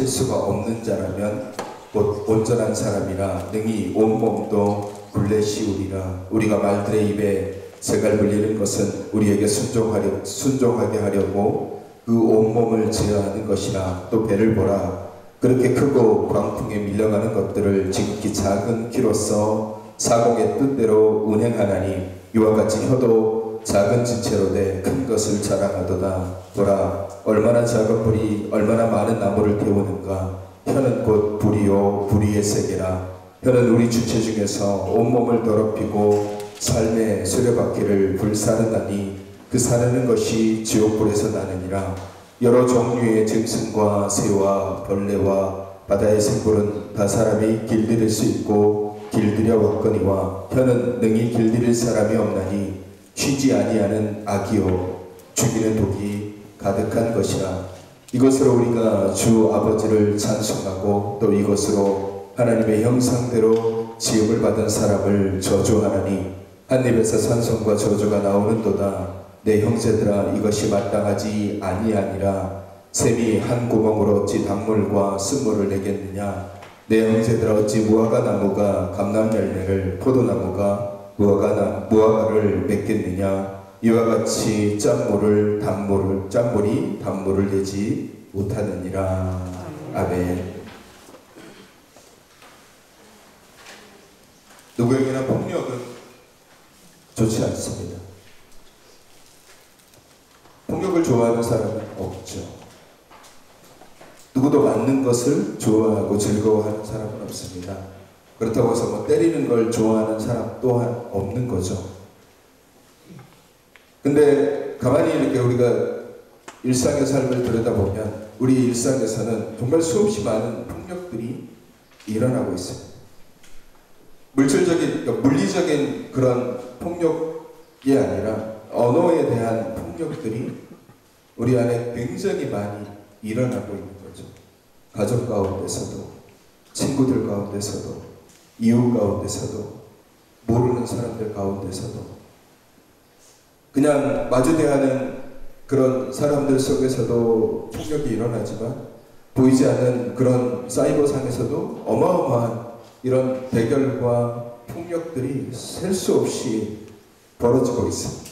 실수가 없는 자라면 곧 온전한 사람이라 능히 온몸도 굴레 씌우리라. 우리가 말들의 입에 새갈 물리는 것은 우리에게 순종하게 하려고 그 온몸을 제어하는 것이라. 또 배를 보라. 그렇게 크고 광풍에 밀려가는 것들을 지극히 작은 키로서 사공의 뜻대로 운행하나니 이와 같이 혀도 작은 지체로 돼 큰 것을 자랑하도다. 보라, 얼마나 작은 불이 얼마나 많은 나무를 태우는가. 혀는 곧 불이요 불의의 세계라. 혀는 우리 주체 중에서 온몸을 더럽히고 삶의 수레바퀴를 불사르나니 그 사르는 것이 지옥불에서 나느니라. 여러 종류의 짐승과 새와 벌레와 바다의 생물은 다 사람이 길들일 수 있고 길들여 왔거니와 혀는 능히 길들일 사람이 없나니 쉬지 아니하는 악이요 죽이는 독이 가득한 것이라. 이것으로 우리가 주 아버지를 찬송하고 또 이것으로 하나님의 형상대로 지음을 받은 사람을 저주하나니 한 입에서 찬송과 저주가 나오는도다. 내 형제들아, 이것이 마땅하지 아니하니라. 샘이 한 구멍으로 어찌 단물과 쓴물을 내겠느냐. 내 형제들아, 어찌 무화과 나무가 감람 열매를, 포도나무가 무화과를 맺겠느냐. 이와 같이 짠물이 단물을 내지 못하느니라. 아멘. 누구에게나 폭력은 좋지 않습니다. 폭력을 좋아하는 사람은 없죠. 누구도 맞는 것을 좋아하고 즐거워하는 사람은 없습니다. 그렇다고 해서 때리는 걸 좋아하는 사람 또한 없는 거죠. 근데 가만히 이렇게 우리가 일상의 삶을 들여다보면 우리 일상에서는 정말 수없이 많은 폭력들이 일어나고 있습니다. 물리적인 그런 폭력이 아니라 언어에 대한 폭력들이 우리 안에 굉장히 많이 일어나고 있는 거죠. 가족 가운데서도, 친구들 가운데서도, 이웃 가운데서도, 모르는 사람들 가운데서도, 그냥 마주대하는 그런 사람들 속에서도 폭력이 일어나지만 보이지 않는 그런 사이버상에서도 어마어마한 이런 대결과 폭력들이 셀 수 없이 벌어지고 있습니다.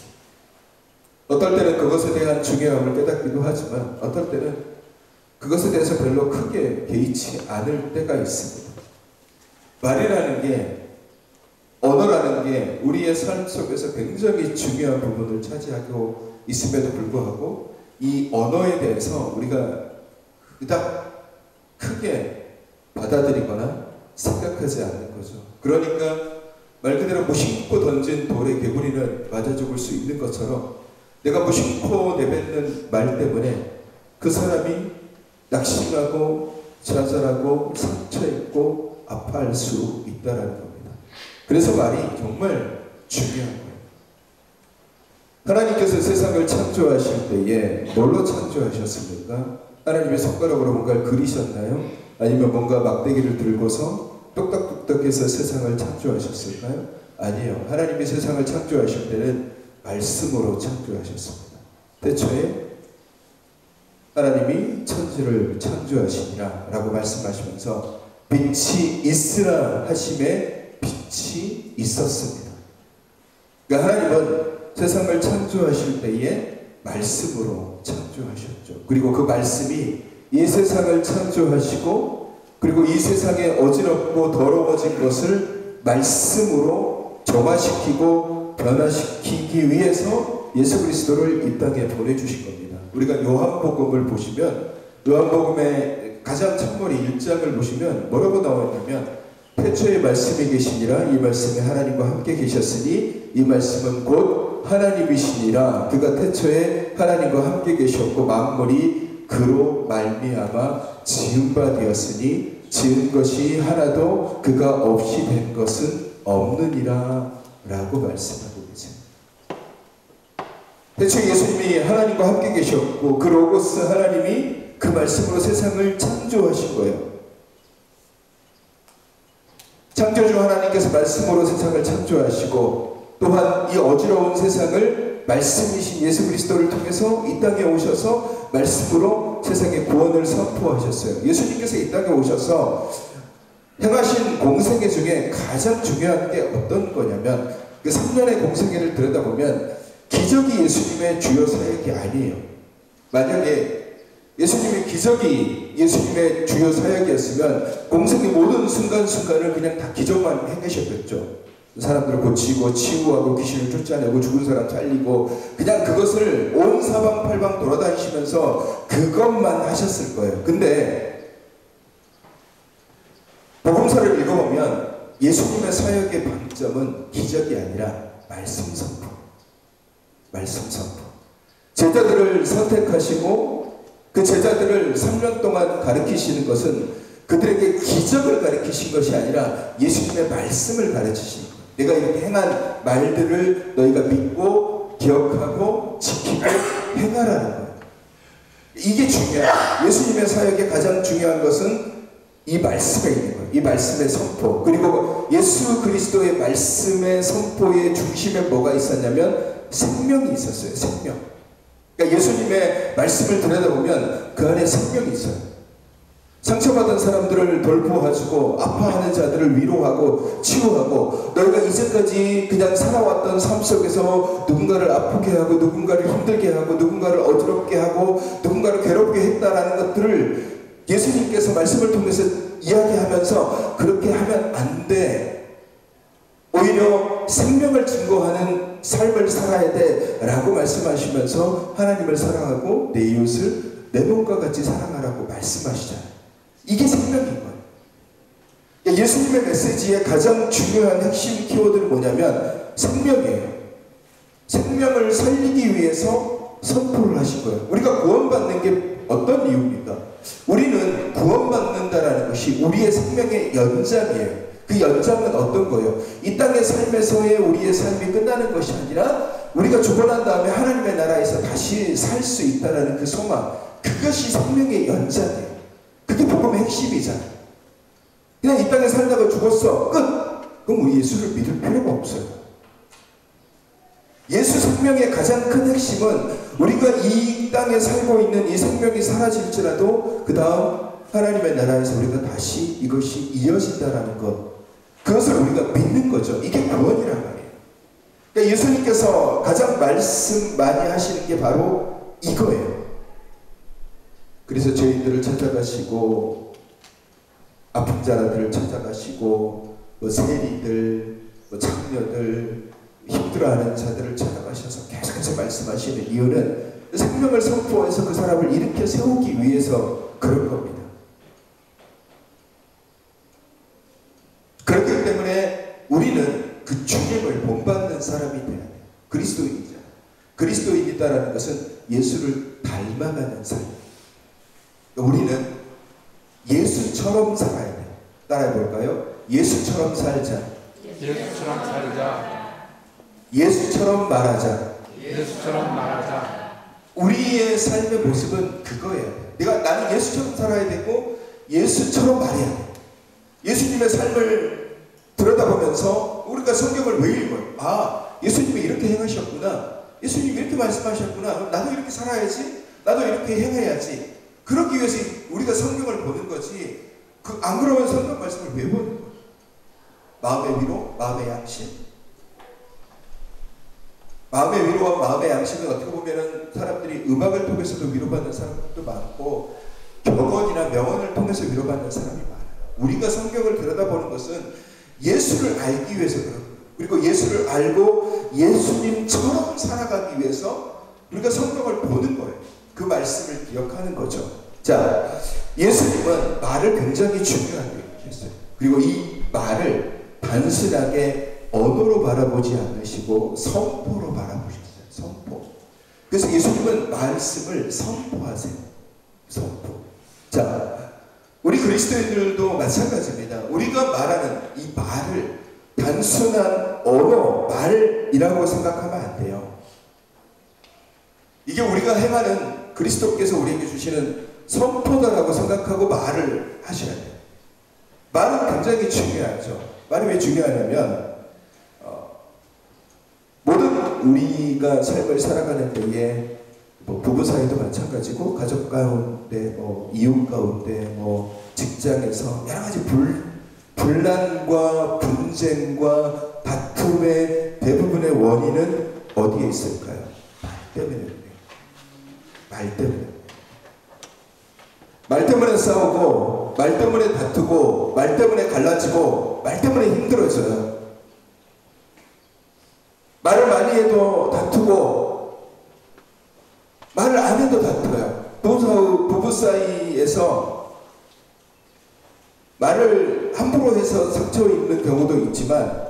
어떨 때는 그것에 대한 중요함을 깨닫기도 하지만 어떨 때는 그것에 대해서 별로 크게 개의치 않을 때가 있습니다. 말이라는 게, 언어라는 게 우리의 삶 속에서 굉장히 중요한 부분을 차지하고 있음에도 불구하고 이 언어에 대해서 우리가 그닥 크게 받아들이거나 생각하지 않는 거죠. 그러니까 말 그대로 무심코 던진 돌에 개구리는 맞아 죽을 수 있는 것처럼 내가 무심코 내뱉는 말 때문에 그 사람이 낙심하고 좌절하고 상처입고 아파할 수 있다는 겁니다. 그래서 말이 정말 중요한 거예요. 하나님께서 세상을 창조하실 때에 뭘로 창조하셨습니까? 하나님의 손가락으로 뭔가를 그리셨나요? 아니면 뭔가 막대기를 들고서 똑딱똑딱해서 세상을 창조하셨을까요? 아니에요. 하나님이 세상을 창조하실 때는 말씀으로 창조하셨습니다. 태초에 하나님이 천지를 창조하시니라 라고 말씀하시면서 빛이 있으라 하심에 빛이 있었습니다. 그러니까 하나님은 세상을 창조하실 때에 말씀으로 창조하셨죠. 그리고 그 말씀이 이 세상을 창조하시고 그리고 이 세상에 어지럽고 더러워진 것을 말씀으로 정화시키고 변화시키기 위해서 예수 그리스도를 이 땅에 보내주신 겁니다. 우리가 요한복음을 보시면 요한복음의 가장 첫머리 1장을 보시면 뭐라고 나와있냐면 태초에 말씀이 계시니라 이 말씀이 하나님과 함께 계셨으니 이 말씀은 곧 하나님이시니라 그가 태초에 하나님과 함께 계셨고 만물이 그로 말미암아 지은 바 되었으니 지은 것이 하나도 그가 없이 된 것은 없느니라 라고 말씀하고 계십니다. 태초에 예수님이 하나님과 함께 계셨고 그 로고스 하나님이 그 말씀으로 세상을 창조하신 거예요. 창조주 하나님께서 말씀으로 세상을 창조하시고 또한 이 어지러운 세상을 말씀이신 예수 그리스도를 통해서 이 땅에 오셔서 말씀으로 세상에 구원을 선포하셨어요. 예수님께서 이 땅에 오셔서 행하신 공생애 중에 가장 중요한 게 어떤 거냐면 그 3년의 공생애를 들여다보면 기적이 예수님의 주요 사역이 아니에요. 만약에 예수님의 기적이 예수님의 주요 사역이었으면 공생의 모든 순간순간을 그냥 다 기적만 행하셨겠죠. 사람들을 고치고 치유하고 귀신을 쫓아내고 죽은 사람 살리고 그냥 그것을 온 사방팔방 돌아다니시면서 그것만 하셨을 거예요. 근데 복음서를 읽어보면 예수님의 사역의 방점은 기적이 아니라 말씀 선포. 말씀 선포. 제자들을 선택하시고 그 제자들을 3년 동안 가르치시는 것은 그들에게 기적을 가르치신 것이 아니라 예수님의 말씀을 가르치신 거예요. 내가 이렇게 행한 말들을 너희가 믿고 기억하고 지키고 행하라는 거예요. 이게 중요해요. 예수님의 사역의 가장 중요한 것은 이 말씀에 있는 거예요. 이 말씀의 선포. 그리고 예수 그리스도의 말씀의 선포의 중심에 뭐가 있었냐면 생명이 있었어요. 생명. 그러니까 예수님의 말씀을 들여다보면 그 안에 생명이 있어요. 상처받은 사람들을 돌보아주고 아파하는 자들을 위로하고 치유하고 너희가 이제까지 그냥 살아왔던 삶 속에서 누군가를 아프게 하고 누군가를 힘들게 하고 누군가를 어지럽게 하고 누군가를 괴롭게 했다라는 것들을 예수님께서 말씀을 통해서 이야기하면서 그렇게 하면 안 돼. 오히려 생명을 증거하는 삶을 살아야 돼 라고 말씀하시면서 하나님을 사랑하고 내 이웃을 내 몸과 같이 사랑하라고 말씀하시잖아요. 이게 생명인 거예요. 예수님의 메시지의 가장 중요한 핵심 키워드는 뭐냐면 생명이에요. 생명을 살리기 위해서 선포를 하신 거예요. 우리가 구원받는 게 어떤 이유입니까? 우리는 구원받는다라는 것이 우리의 생명의 연장이에요. 그 연장은 어떤 거예요? 이 땅의 삶에서의 우리의 삶이 끝나는 것이 아니라 우리가 죽어난 다음에 하나님의 나라에서 다시 살 수 있다는 그 소망, 그것이 생명의 연장이에요. 그게 복음의 핵심이잖아요. 그냥 이 땅에 살다가 죽었어. 끝! 그럼 우리 예수를 믿을 필요가 없어요. 예수 생명의 가장 큰 핵심은 우리가 이 땅에 살고 있는 이 생명이 사라질지라도 그 다음 하나님의 나라에서 우리가 다시 이것이 이어진다는 것. 그것을 우리가 믿는 거죠. 이게 구원이란 말이에요. 그러니까 예수님께서 가장 말씀 많이 하시는 게 바로 이거예요. 그래서 죄인들을 찾아가시고 아픈 자들을 찾아가시고 세리들, 장녀들, 힘들어하는 자들을 찾아가셔서 계속해서 말씀하시는 이유는 생명을 선포해서 그 사람을 일으켜 세우기 위해서 그런 겁니다. 그렇기 때문에 우리는 그 주님을 본받는 사람이 돼야 돼요. 그리스도인이죠. 그리스도인이다라는 것은 예수를 닮아가는 삶. 우리는 예수처럼 살아야 돼요. 따라해볼까요? 예수처럼 살자. 예수처럼 살자. 예수처럼 말하자. 예수처럼 말하자. 우리의 삶의 모습은 그거예요. 나는 예수처럼 살아야 되고 예수처럼 말해야 돼. 예수님의 삶을 들여다보면서 우리가 성경을 왜 읽어요? 아, 예수님이 이렇게 행하셨구나. 예수님이 이렇게 말씀하셨구나. 그럼 나도 이렇게 살아야지. 나도 이렇게 행해야지. 그러기 위해서 우리가 성경을 보는 거지. 안 그러면 성경 말씀을 왜 보는 거예요? 마음의 위로, 마음의 양심. 마음의 위로와 마음의 양심은 어떻게 보면은 사람들이 음악을 통해서도 위로받는 사람들도 많고 격언이나 명언을 통해서 위로받는 사람이 많아요. 우리가 성경을 들여다보는 것은 예수를 알기 위해서 그런 거예요. 그리고 예수를 알고 예수님처럼 살아가기 위해서 우리가 성경을 보는 거예요. 그 말씀을 기억하는 거죠. 자, 예수님은 말을 굉장히 중요하게 했어요. 그리고 이 말을 단순하게 언어로 바라보지 않으시고 선포로 바라보셨어요. 선포. 그래서 예수님은 말씀을 선포하세요. 선포. 자, 우리 그리스도인들도 마찬가지입니다. 우리가 말하는 이 말을 단순한 언어, 말이라고 생각하면 안 돼요. 이게 우리가 행하는 그리스도께서 우리에게 주시는 선포다라고 생각하고 말을 하셔야 돼요. 말은 굉장히 중요하죠. 말이 왜 중요하냐면 모든 우리가 삶을 살아가는 때에 뭐 부부 사이도 마찬가지고 가족 가운데 뭐 이웃 가운데 뭐 직장에서 여러 가지 분란과 분쟁과 다툼의 대부분의 원인은 어디에 있을까요? 말 때문에. 말 때문에. 말 때문에 싸우고, 말 때문에 다투고, 말 때문에 갈라지고, 말 때문에 힘들어져요. 말을 많이 해도 다투고, 말을 안 해도 다투어요. 부부 사이에서 말을 함부로 해서 상처 입는 경우도 있지만,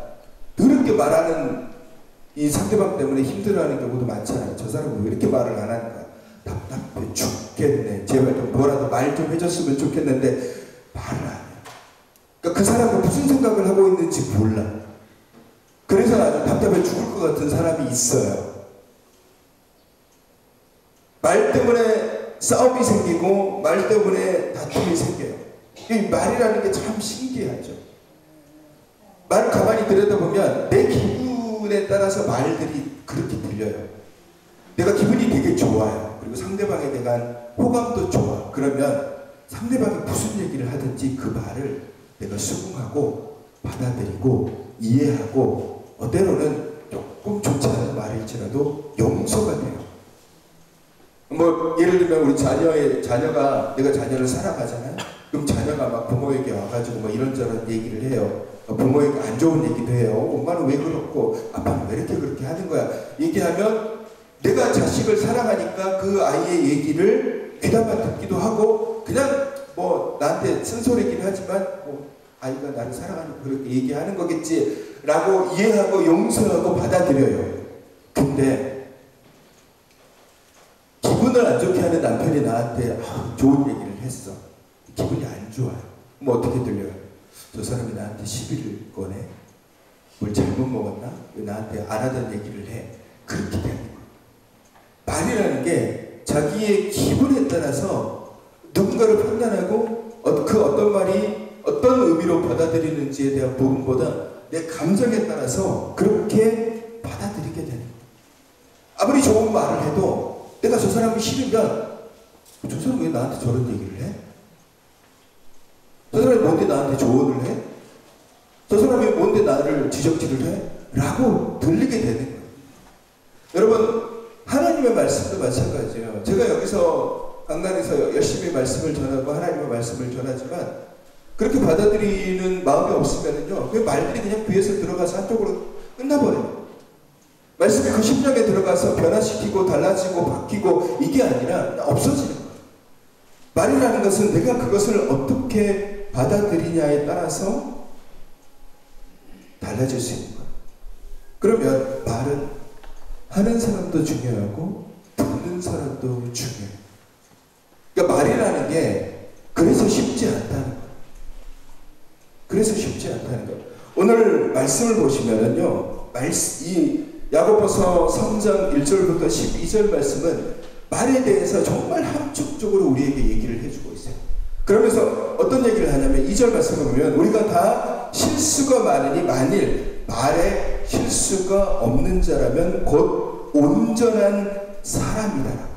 그렇게 말하는 이 상대방 때문에 힘들어하는 경우도 많잖아요. 저 사람은 왜 이렇게 말을 안 하는가? 답답해 죽겠네. 제발 좀 뭐라도 말 좀 해줬으면 좋겠는데 말을 안 해요. 그러니까 그 사람은 무슨 생각을 하고 있는지 몰라. 그래서 아주 답답해 죽을 것 같은 사람이 있어요. 말 때문에 싸움이 생기고 말 때문에 다툼이 생겨요. 이 말이라는 게 참 신기하죠. 말을 가만히 들여다보면 내 기분에 따라서 말들이 그렇게 들려요. 내가 기분이 되게 좋아요. 그리고 상대방에 대한 호감도 좋아. 그러면 상대방이 무슨 얘기를 하든지 그 말을 내가 수긍하고 받아들이고 이해하고 때로는 조금 좋지 않은 말일지라도 용서가 돼요. 뭐 예를 들면 우리 자녀가 내가 자녀를 사랑하잖아요. 그럼 자녀가 막 부모에게 와가지고 뭐 이런저런 얘기를 해요. 부모에게 안 좋은 얘기도 해요. 엄마는 왜 그렇고 아빠는 왜 이렇게 그렇게 하는 거야. 얘기하면 내가 자식을 사랑하니까 그 아이의 얘기를 귀담아 듣기도 하고 그냥 뭐 나한테 쓴소리긴 하지만 뭐 아이가 나를 사랑하니까 그렇게 얘기하는 거겠지 라고 이해하고 용서하고 받아들여요. 근데 기분을 안 좋게 하는 남편이 나한테 좋은 얘기를 했어. 기분이 안 좋아요. 뭐 어떻게 들려요? 저 사람이 나한테 시비를 꺼내? 뭘 잘못 먹었나? 왜 나한테 안 하던 얘기를 해? 그렇게 되는 거예요. 말이라는 게 자기의 기분에 따라서 누군가를 판단하고 그 어떤 말이 어떤 의미로 받아들이는지에 대한 부분보다 내 감정에 따라서 그렇게 받아들이게 되는 거예요. 아무리 좋은 말을 해도 내가 저 사람이 싫으면 저 사람이 왜 나한테 저런 얘기를 해? 저 사람이 뭔데 나한테 조언을 해? 저 사람이 뭔데 나를 지적질을 해? 라고 들리게 되는 거예요. 여러분 하나님의 말씀도 마찬가지예요. 제가 여기서 강단에서 열심히 말씀을 전하고 하나님의 말씀을 전하지만 그렇게 받아들이는 마음이 없으면요 그 말들이 그냥 귀에서 들어가서 한쪽으로 끝나버려요. 말씀이 그 심령에 들어가서 변화시키고 달라지고 바뀌고 이게 아니라 없어지는 거예요. 말이라는 것은 내가 그것을 어떻게 받아들이냐에 따라서 달라질 수 있는 거예요. 그러면 말은 하는 사람도 중요하고 듣는 사람도 중요해요. 그러니까 말이라는 게 그래서 쉽지 않다는 거예요. 그래서 쉽지 않다는 거예요. 오늘 말씀을 보시면은요, 이 야고보서 3장 1절부터 12절 말씀은 말에 대해서 정말 함축적으로 우리에게 얘기를 해주고 있어요. 그러면서 어떤 얘기를 하냐면 2절 말씀을 보면 우리가 다 실수가 많으니 만일 말에 실수가 없는 자라면 곧 온전한 사람이다.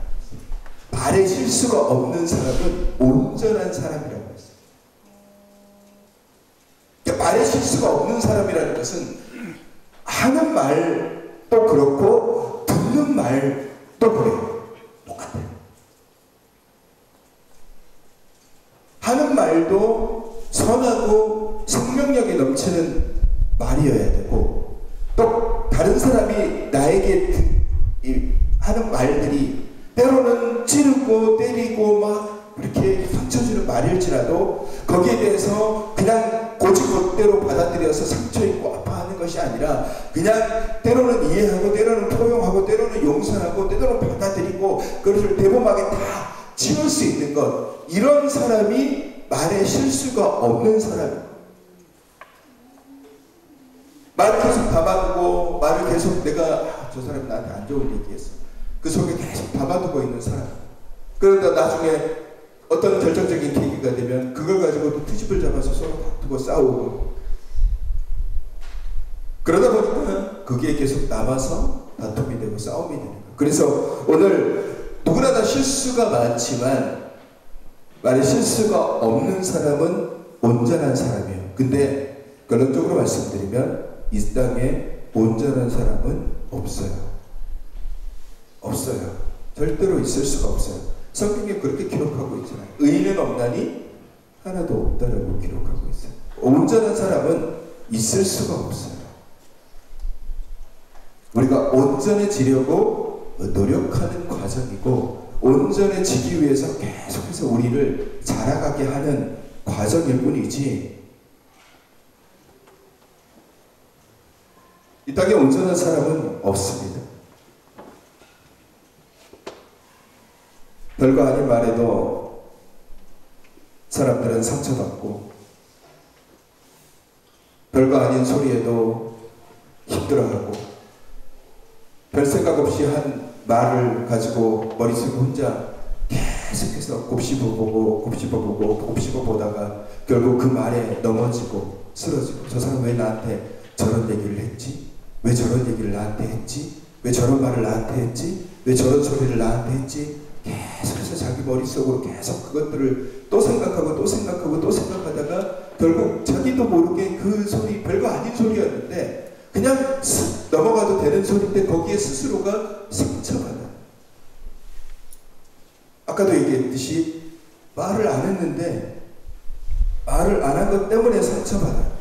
말에 실수가 없는 사람은 온전한 사람이라고 했어요. 그러니까 말에 실수가 없는 사람이라는 것은 하는 말도 그렇고 듣는 말도 그래요. 똑같아요. 하는 말도 선하고 생명력이 넘치는 말이어야 되고 또 다른 사람이 나에게 하는 말들이 때로는 찌르고 때리고 막 이렇게 상처 주는 말일지라도 거기에 대해서 그냥 고지것대로 받아들여서 상처 입고 아파하는 것이 아니라 그냥 때로는 이해하고 때로는 포용하고 때로는 용서하고 때로는 받아들이고 그것을 대범하게 다 치울 수 있는 것, 이런 사람이 말에 실수가 없는 사람입니다. 말을 계속 담아두고 말을 계속 내가 저 사람이 나한테 안 좋은 얘기했어. 그 속에 계속 담아두고 있는 사람. 그러다 나중에 어떤 결정적인 계기가 되면 그걸 가지고 또 트집을 잡아서 서로 다투고 싸우고 그러다 보니까 그게 계속 남아서 다툼이 되고 싸움이 되는 거예요. 그래서 오늘 누구나 다 실수가 많지만 만약 실수가 없는 사람은 온전한 사람이에요. 근데 결론적으로 말씀드리면 이 땅에 온전한 사람은 없어요. 없어요. 절대로 있을 수가 없어요. 성경에 그렇게 기록하고 있잖아요. 의인은 없나니 하나도 없다라고 기록하고 있어요. 온전한 사람은 있을 수가 없어요. 우리가 온전해지려고 노력하는 과정이고 온전해지기 위해서 계속해서 우리를 자라가게 하는 과정일 뿐이지 이 땅에 온전한 사람은 없습니다. 별거 아닌 말에도 사람들은 상처받고 별거 아닌 소리에도 힘들어하고 별 생각 없이 한 말을 가지고 머릿속에 혼자 계속해서 곱씹어보고 곱씹어보다가 결국 그 말에 넘어지고 쓰러지고 저 사람 왜 나한테 저런 얘기를 했지? 왜 저런 얘기를 나한테 했지? 왜 저런 말을 나한테 했지? 왜 저런 소리를 나한테 했지? 계속해서 자기 머릿속으로 계속 그것들을 또 생각하고 또 생각하고 또 생각하다가 결국 자기도 모르게 그 소리 별거 아닌 소리였는데 그냥 넘어가도 되는 소리인데 거기에 스스로가 상처받아요. 아까도 얘기했듯이 말을 안 했는데 말을 안 한 것 때문에 상처받아요.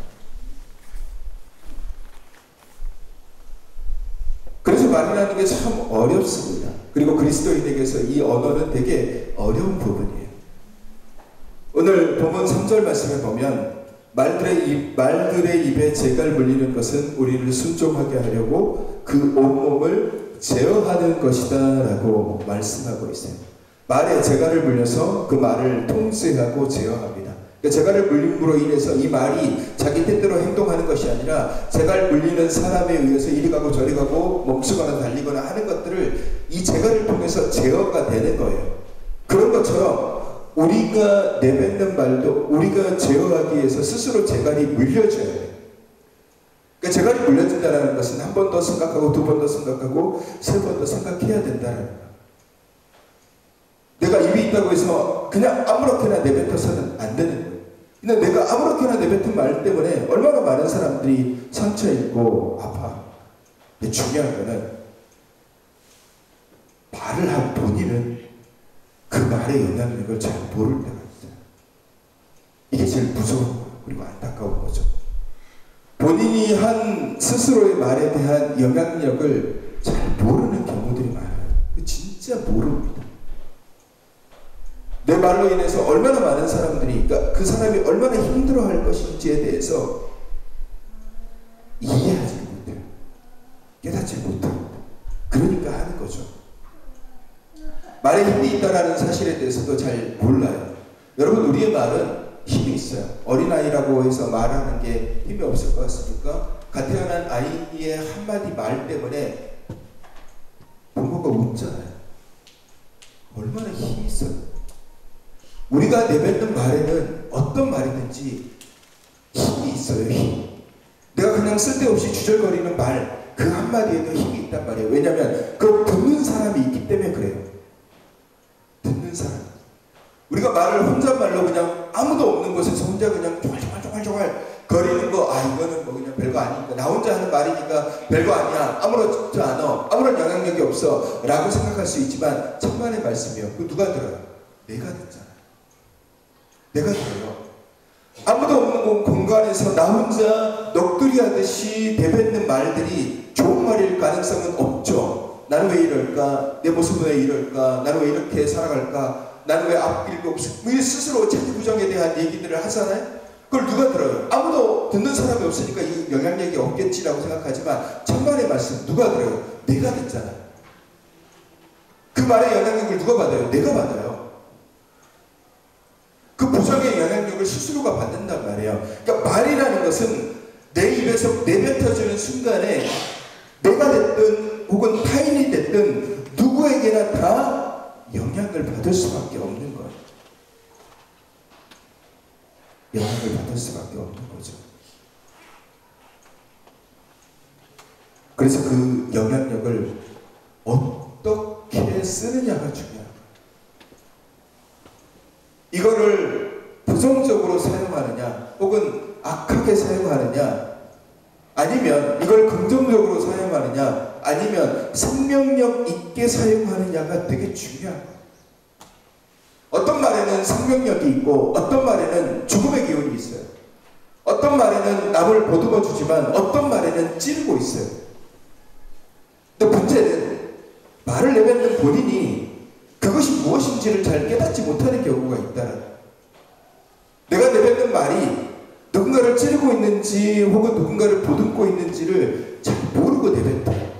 그래서 말이라는 게 참 어렵습니다. 그리고 그리스도인에게서 이 언어는 되게 어려운 부분이에요. 오늘 본문 3절 말씀에 보면 말들의 입에 재갈 물리는 것은 우리를 순종하게 하려고 그 온몸을 제어하는 것이다 라고 말씀하고 있어요. 말에 재갈을 물려서 그 말을 통제하고 제어합니다. 재갈을 물림으로 인해서 이 말이 자기 뜻대로 행동하는 것이 아니라 재갈 물리는 사람에 의해서 이리 가고 저리 가고 멈추거나 달리거나 하는 것들을 이 재갈을 통해서 제어가 되는 거예요. 그런 것처럼 우리가 내뱉는 말도 우리가 제어하기 위해서 스스로 재갈이 물려져야 돼요. 그러니까 재갈이 물려진다는 것은 한 번 더 생각하고 두 번 더 생각하고 세 번 더 생각해야 된다는 거예요. 내가 입이 있다고 해서 그냥 아무렇게나 내뱉어서는 안 되는 거예요. 근데 내가 아무렇게나 내뱉은 말 때문에 얼마나 많은 사람들이 상처 입고 아파. 근데 중요한 거는 말을 한 본인은 그 말의 영향력을 잘 모를 때가 있어요. 이게 제일 무서운 거예요. 그리고 안타까운 거죠. 본인이 한 스스로의 말에 대한 영향력을 잘 모르는 경우들이 많아요. 진짜 모릅니다. 내 말로 인해서 얼마나 많은 사람들이, 그러니까 그 사람이 얼마나 힘들어할 것인지에 대해서 이해하지 못해요. 깨닫지 못합니다. 그러니까 하는 거죠. 말에 힘이 있다는 사실에 대해서도 잘 몰라요. 여러분, 우리의 말은 힘이 있어요. 어린아이라고 해서 말하는 게 힘이 없을 것 같습니까? 갓 태어난 아이의 한마디 말 때문에 부모가 웃잖아요. 얼마나 힘이 있어요. 우리가 내뱉는 말에는 어떤 말이든지 힘이 있어요. 힘. 내가 그냥 쓸데없이 주절거리는 말 그 한마디에도 힘이 있단 말이에요. 왜냐하면 그 듣는 사람이 있기 때문에 그래요. 듣는 사람. 우리가 말을 혼잣말로 그냥 아무도 없는 곳에서 혼자 그냥 조갈조갈 거리는 거, 이거는 뭐 그냥 별거 아니니까, 나 혼자 하는 말이니까 별거 아니야, 아무렇지 않아, 아무런 영향력이 없어 라고 생각할 수 있지만 천만의 말씀이요. 그 누가 들어요? 내가 듣잖아요. 내가 들어요. 아무도 없는 공간에서 나 혼자 넋두리 하듯이 내뱉는 말들이 좋은 말일 가능성은 없죠. 나는 왜 이럴까? 내 모습은 왜 이럴까? 나는 왜 이렇게 살아갈까? 나는 왜 앞길 게 없어? 우리 스스로 자기 부정에 대한 얘기들을 하잖아요. 그걸 누가 들어요? 아무도 듣는 사람이 없으니까 이 영향력이 없겠지라고 생각하지만 천만의 말씀 누가 들어요? 내가 듣잖아요. 그 말의 영향력을 누가 받아요? 내가 받아요. 그 부정의 영향력을 스스로가 받는단 말이에요. 그러니까 말이라는 것은 내 입에서 내뱉어지는 순간에 내가 됐든 혹은 타인이 됐든 누구에게나 다 영향을 받을 수밖에 없는 거예요. 영향을 받을 수밖에 없는 거죠. 그래서 그 영향력을 어떻게 쓰느냐가 중요합니다. 이거를 부정적으로 사용하느냐 혹은 악하게 사용하느냐 아니면 이걸 긍정적으로 사용하느냐 아니면 생명력 있게 사용하느냐가 되게 중요한 거예요. 어떤 말에는 생명력이 있고 어떤 말에는 죽음의 기운이 있어요. 어떤 말에는 남을 보듬어 주지만 어떤 말에는 찌르고 있어요. 근데 문제는 말을 내뱉는 본인이 그것이 무엇인지를 잘 깨닫지 못하는 경우가 있다는 거예요. 내가 내뱉는 말이 누군가를 찌르고 있는지 혹은 누군가를 보듬고 있는지를 잘 모르고 내뱉어요.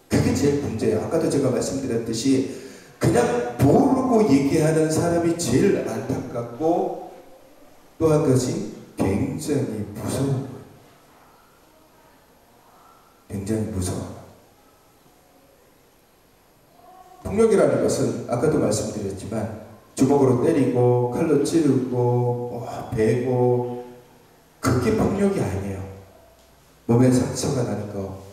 그게 제일 문제예요. 아까도 제가 말씀드렸듯이 그냥 모르고 얘기하는 사람이 제일 안타깝고 또 한 가지 굉장히 무서운 거예요. 굉장히 무서워요. 폭력이라는 것은 아까도 말씀드렸지만 주먹으로 때리고 칼로 찌르고 베고 그게 폭력이 아니에요. 몸에 상처가 나는 거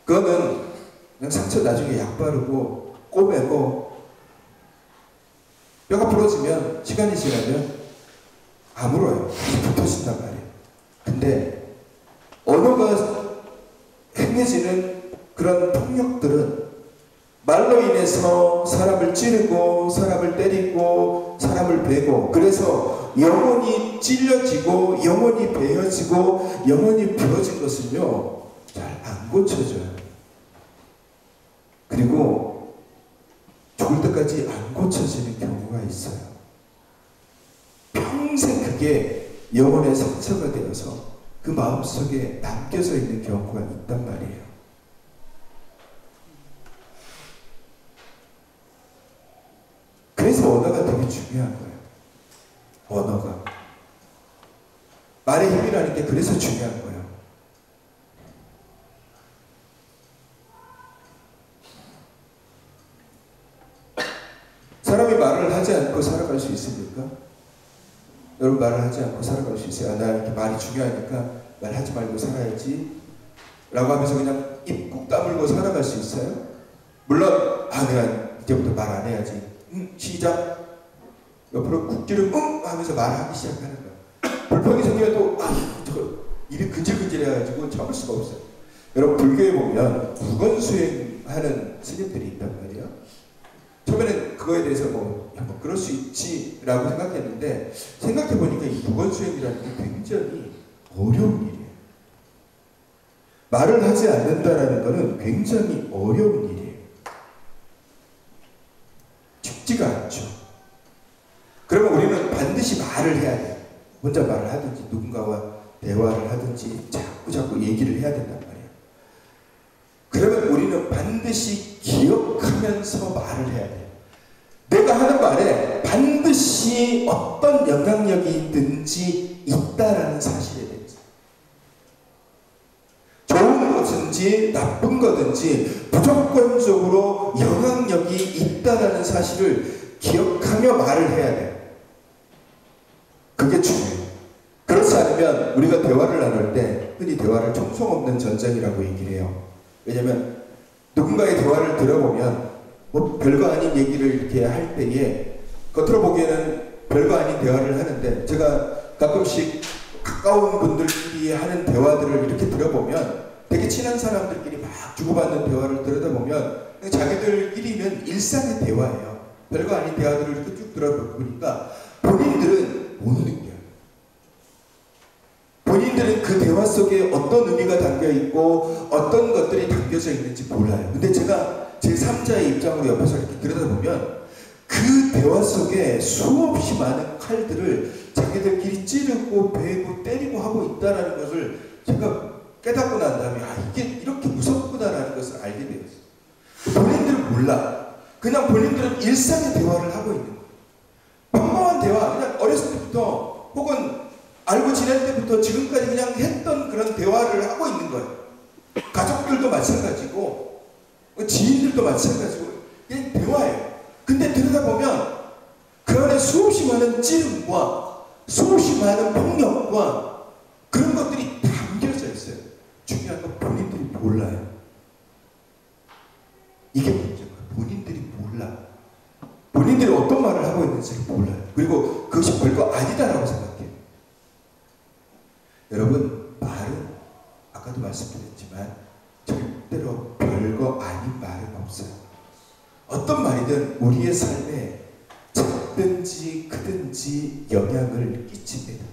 그거는 그냥 상처 나중에 약 바르고 꼬매고 뼈가 부러지면 시간이 지나면 아물어요. 붙어진단 말이에요. 근데 언어가 행해지는 그런 폭력들은 말로 인해서 사람을 찌르고 사람을 때리고 사람을 베고 그래서 영혼이 찔려지고 영혼이 베어지고 영혼이 부러진 것은요 잘 안 고쳐져요. 그리고 죽을 때까지 안 고쳐지는 경우가 있어요. 평생 그게 영혼의 상처가 되어서 그 마음속에 남겨져 있는 경우가 있단 말이에요. 그래서 언어가 되게 중요한 거예요. 언어가. 말의 힘이라는 게 그래서 중요한 거예요. 사람이 말을 하지 않고 살아갈 수 있습니까? 여러분 말을 하지 않고 살아갈 수 있어요? 나 이렇게 말이 중요하니까 말하지 말고 살아야지 라고 하면서 그냥 입 꾹 다물고 살아갈 수 있어요? 물론 내가 이제부터 말 안 해야지. 시작. 옆으로 꾹 하면서 말하기 시작하는 거야. 불평이 생겨도 저거 입이 근질근질해가지고 참을 수가 없어요. 여러분 불교에 보면 무건수행하는 스님들이 있단 말이에요. 처음에는 그거에 대해서 뭐 그럴 수 있지라고 생각했는데 생각해보니까 이 무건수행이라는 게 굉장히 어려운 일이에요. 말을 하지 않는다라는 것은 굉장히 어려운 일이에요. 쉽지가 않죠. 그러면 우리는 반드시 말을 해야 돼요. 혼자 말을 하든지 누군가와 대화를 하든지 자꾸 얘기를 해야 된단 말이에요. 그러면 우리는 반드시 기억하면서 말을 해야 돼요. 내가 하는 말에 반드시 어떤 영향력이 있든지 있다라는 사실에 대해서 좋은 것인지 나쁜 거든지 무조건적으로 영향력이 있다라는 사실을 기억하며 말을 해야 돼요. 그게 중요해요. 그렇지 않으면 우리가 대화를 나눌 때 흔히 대화를 정성 없는 전쟁이라고 얘기를 해요. 왜냐하면 누군가의 대화를 들어보면 뭐 별거 아닌 얘기를 이렇게 할 때에 겉으로 보기에는 별거 아닌 대화를 하는데 제가 가끔씩 가까운 분들끼리 하는 대화들을 이렇게 들어보면 되게 친한 사람들끼리 막 주고받는 대화를 들여다보면 자기들끼리는 일상의 대화예요. 별거 아닌 대화들을 이렇게 쭉 들어보니까 본인들은 못 느껴요. 본인들은 그 대화 속에 어떤 의미가 담겨있고 어떤 것들이 담겨져 있는지 몰라요. 근데 제가 제3자의 입장으로 옆에서 이렇게 들여다보면 그 대화 속에 수없이 많은 칼들을 자기들끼리 찌르고 베고 때리고 하고 있다는 것을 제가 깨닫고 난 다음에 이게 이렇게 무섭구나라는 것을 알게 되었어요. 본인들은 몰라. 그냥 본인들은 일상의 대화를 하고 있는 거예요. 평범한 대화, 그냥 어렸을 때부터 혹은 알고 지낼 때부터 지금까지 그냥 했던 그런 대화를 하고 있는 거예요. 가족들도 마찬가지고 지인들도 마찬가지고 그냥 대화예요. 근데 들여다보면 그 안에 수없이 많은 찌름과 수없이 많은 폭력과 그런 것들이 담겨져 있어요. 중요한 건 본인들이 몰라요. 이게 문제인 거예요. 본인들이 몰라. 본인들이 어떤 말을 하고 있는지 몰라요. 그리고 그것이 별거 아니다라고 생각해요. 여러분, 말은 아까도 말씀드렸지만 절대로 별거 아닌 말은 없어요. 어떤 말이든 우리의 삶에 작든지 크든지 영향을 끼칩니다.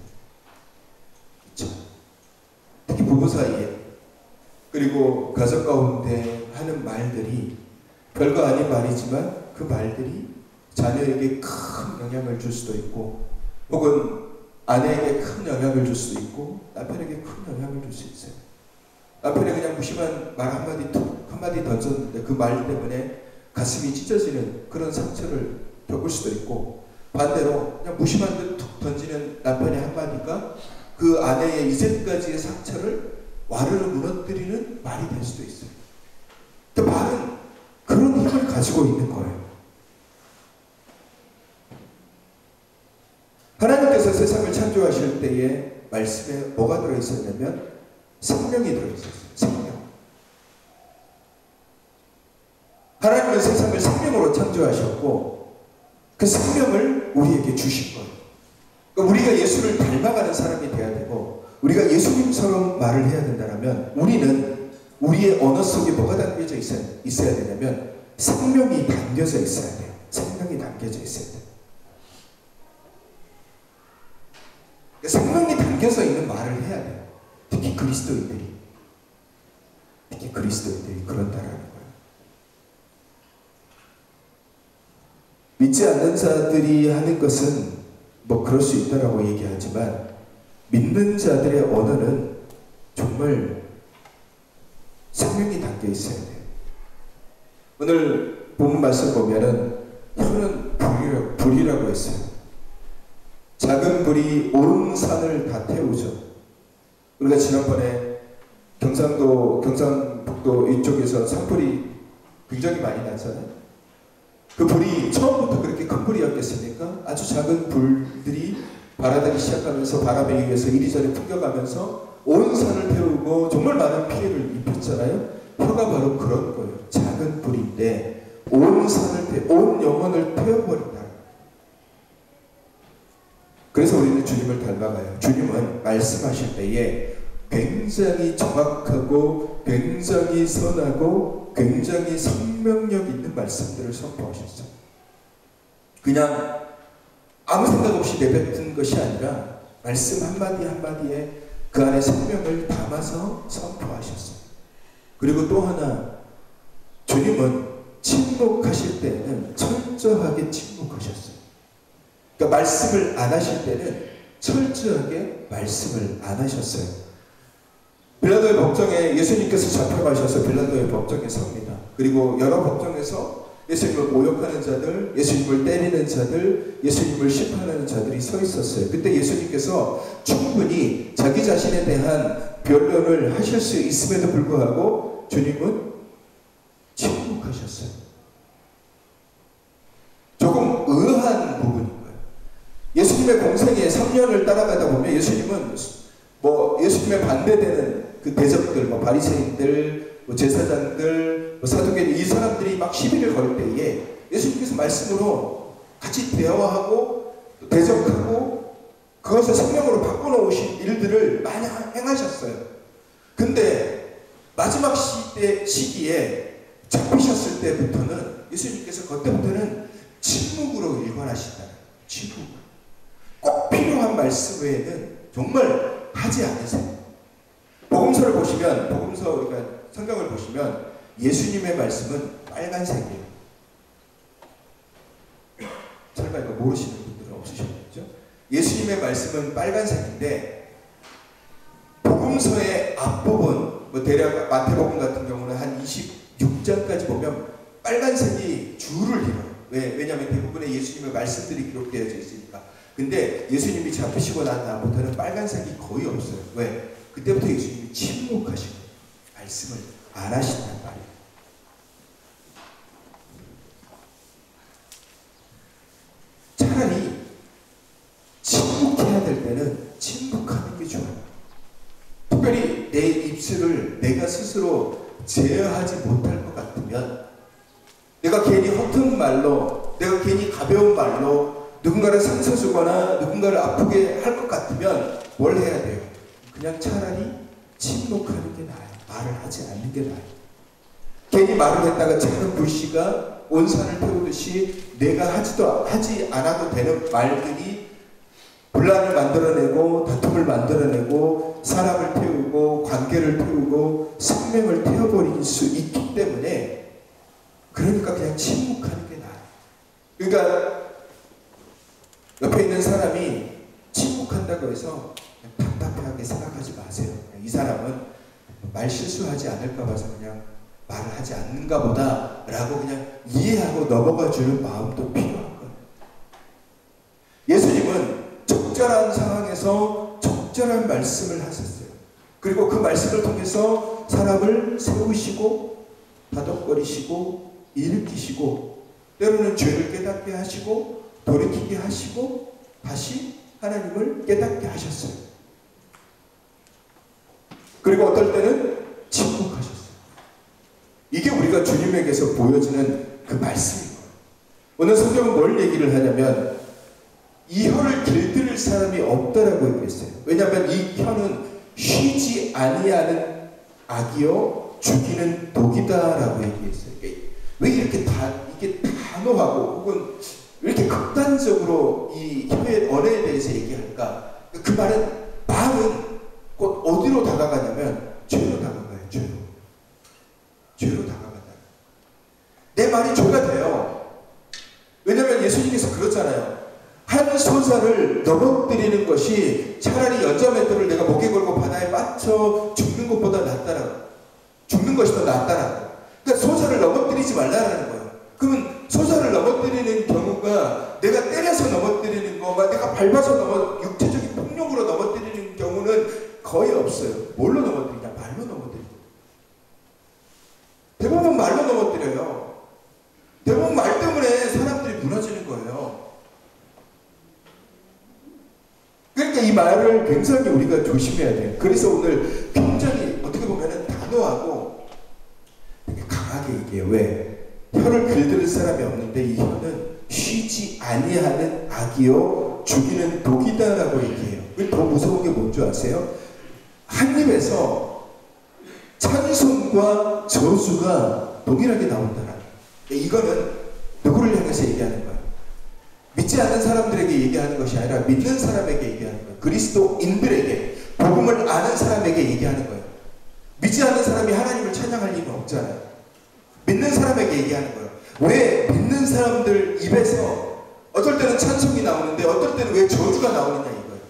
그렇죠? 특히 부부 사이에 그리고 가정 가운데 하는 말들이 별거 아닌 말이지만 그 말들이 자녀에게 큰 영향을 줄 수도 있고 혹은 아내에게 큰 영향을 줄 수도 있고 남편에게 큰 영향을 줄 수 있어요. 남편이 그냥 무심한 말 한마디 던졌는데 그 말 때문에 가슴이 찢어지는 그런 상처를 겪을 수도 있고 반대로 그냥 무심한 듯 툭 던지는 남편의 한마디가 그 아내의 이제까지의 상처를 와르르 무너뜨리는 말이 될 수도 있어요. 근데 말은 그런 힘을 가지고 있는 거예요. 하나님께서 세상을 창조하실 때에 말씀에 뭐가 들어있었냐면 생명이 들어있었어요. 생명. 하나님은 세상을 생명으로 창조하셨고 그 생명을 우리에게 주신 거예요. 그러니까 우리가 예수를 닮아가는 사람이 돼야 되고 우리가 예수님처럼 말을 해야 된다면 우리는 우리의 언어 속에 뭐가 담겨져 있어야 되냐면 생명이 담겨져 있어야 돼요. 생명이 담겨져 있어야 돼요. 생명이 담겨져 있는 말을 해야 돼요. 특히 그리스도인들이 그런다라는 거예요. 믿지 않는 자들이 하는 것은 뭐 그럴 수 있다라고 얘기하지만 믿는 자들의 언어는 정말 생명이 담겨 있어야 돼요. 오늘 본 말씀 보면은 혀는 불이라고 했어요. 작은 불이 온 산을 다 태우죠. 우리가 지난번에 경상북도 이쪽에서 산불이 굉장히 많이 났잖아요. 그 불이 처음부터 그렇게 큰 불이었겠습니까? 아주 작은 불들이 발아들기 시작하면서 바람에 의해서 이리저리 풍겨가면서 온 산을 태우고 정말 많은 피해를 입혔잖아요. 혀가 바로 그런 거예요. 작은 불인데 온 산을 온 영혼을 태워버린다. 그래서 우리는 주님을 닮아가요. 주님은 말씀하실 때에 굉장히 정확하고 굉장히 선하고 굉장히 생명력 있는 말씀들을 선포하셨어요. 그냥 아무 생각 없이 내뱉은 것이 아니라 말씀 한마디 한마디에 그 안에 생명을 담아서 선포하셨어요. 그리고 또 하나, 주님은 침묵하실 때는 철저하게 침묵하셨어요. 그러니까 말씀을 안 하실 때는 철저하게 말씀을 안 하셨어요. 빌라도의 법정에 예수님께서 잡혀가셔서 빌라도의 법정에 섭니다. 그리고 여러 법정에서 예수님을 모욕하는 자들, 예수님을 때리는 자들, 예수님을 심판하는 자들이 서 있었어요. 그때 예수님께서 충분히 자기 자신에 대한 변론을 하실 수 있음에도 불구하고 주님은 침묵하셨어요. 조금 의아한 부분인 거예요. 예수님의 공생에 3년을 따라가다 보면 예수님은 예수님의 반대되는 그 대적들, 바리새인들, 제사장들, 사두개인 이 사람들이 막 시비를 걸 때에 예수님께서 말씀으로 같이 대화하고 대적하고 그것을 생명으로 바꿔놓으신 일들을 많이 행하셨어요. 근데 마지막 시기에 잡히셨을 때부터는 예수님께서 그때부터는 침묵으로 일관하신다는 침묵. 꼭 필요한 말씀 외에는 정말 하지 않으세요. 복음서를 보시면, 그러니까 성경을 보시면 예수님의 말씀은 빨간색이에요. 설마 이거 모르시는 분들은 없으셨겠죠? 예수님의 말씀은 빨간색인데 복음서의 앞부분, 대략 마태복음 같은 경우는 한 26장까지 보면 빨간색이 줄을 이뤄요. 왜냐하면 대부분의 예수님의 말씀들이 기록되어져 있으니까. 근데 예수님이 잡히시고 난 다음부터는 빨간색이 거의 없어요. 왜? 그때부터 예수님이 침묵하시고 말씀을 안 하신단 말이에요. 차라리 침묵해야 될 때는 침묵하는 게 좋아요. 특별히 내 입술을 내가 스스로 제어하지 못할 것 같으면 무거운 말로, 내가 괜히 가벼운 말로 누군가를 상처 주거나 누군가를 아프게 할 것 같으면 뭘 해야 돼요? 그냥 차라리 침묵하는 게 나아요. 말을 하지 않는 게 나아요. 괜히 말을 했다가 작은 불씨가 온 산을 태우듯이 내가 하지 않아도 되는 말들이 분란을 만들어내고 다툼을 만들어내고 사람을 태우고 관계를 태우고 생명을 태워버릴 수 있기 때문에, 그러니까 그냥 침묵하는 게 나아요. 그러니까 옆에 있는 사람이 침묵한다고 해서 답답하게 생각하지 마세요. 이 사람은 말 실수하지 않을까 봐서 그냥 말을 하지 않는가 보다 라고 그냥 이해하고 넘어가 주는 마음도 필요한 거예요. 예수님은 적절한 상황에서 적절한 말씀을 하셨어요. 그리고 그 말씀을 통해서 사람을 세우시고 다독거리시고 일으키시고 때로는 죄를 깨닫게 하시고 돌이키게 하시고 다시 하나님을 깨닫게 하셨어요. 그리고 어떨 때는 침묵하셨어요. 이게 우리가 주님에게서 보여지는 그 말씀이에요. 오늘 성경은 뭘 얘기를 하냐면 이 혀를 길들일 사람이 없다라고 얘기했어요. 왜냐하면 이 혀는 쉬지 아니하는 악이요 죽이는 독이다라고 얘기했어요. 왜 이렇게 이게 단호하고 혹은 왜 이렇게 극단적으로 이 혀의 언어에 대해서 얘기할까? 그 말은 곧 어디로 다가가냐면 죄로 다가가요. 죄로 다가간다. 내 말이 죄가 돼요. 왜냐하면 예수님께서 그러잖아요. 한 소자를 넘어뜨리는 것이 차라리 연자맷돌을 내가 목에 걸고 바다에 빠져 죽는 것보다 낫다라고. 죽는 것이 더 낫다라고. 그러니까 소자를 넘어뜨리지 말라라는 거예요. 그러면 소자를 넘어뜨리는 경우가 내가 때려서 넘어뜨리는 거가 내가 밟아서 육체적인 폭력으로 넘어뜨리는 경우는 거의 없어요. 뭘로 넘어뜨리냐? 말로 넘어뜨리죠. 대부분 말로 넘어뜨려요. 대부분 말 때문에 사람들이 무너지는 거예요. 그러니까 이 말을 굉장히 우리가 조심해야 돼요. 그래서 오늘 굉장히 어떻게 보면 단호하고 되게 강하게 얘기해요. 왜? 혀를 길들일 사람이 없는데 이 혀는 쉬지 아니하는 악이요 죽이는 독이다라고 얘기해요. 더 무서운 게 뭔 줄 아세요? 한 입에서 찬송과 저주가 동일하게 나온다는 거예요. 이거는 누구를 향해서 얘기하는 거예요? 믿지 않는 사람들에게 얘기하는 것이 아니라 믿는 사람에게 얘기하는 거예요. 그리스도인들에게, 복음을 아는 사람에게 얘기하는 거예요. 믿지 않는 사람이 하나님을 찬양할 리는 없잖아요. 믿는 사람에게 얘기하는 거예요. 왜 믿는 사람들 입에서 어떨 때는 찬송이 나오는데 어떨 때는 왜 저주가 나오느냐 이거예요.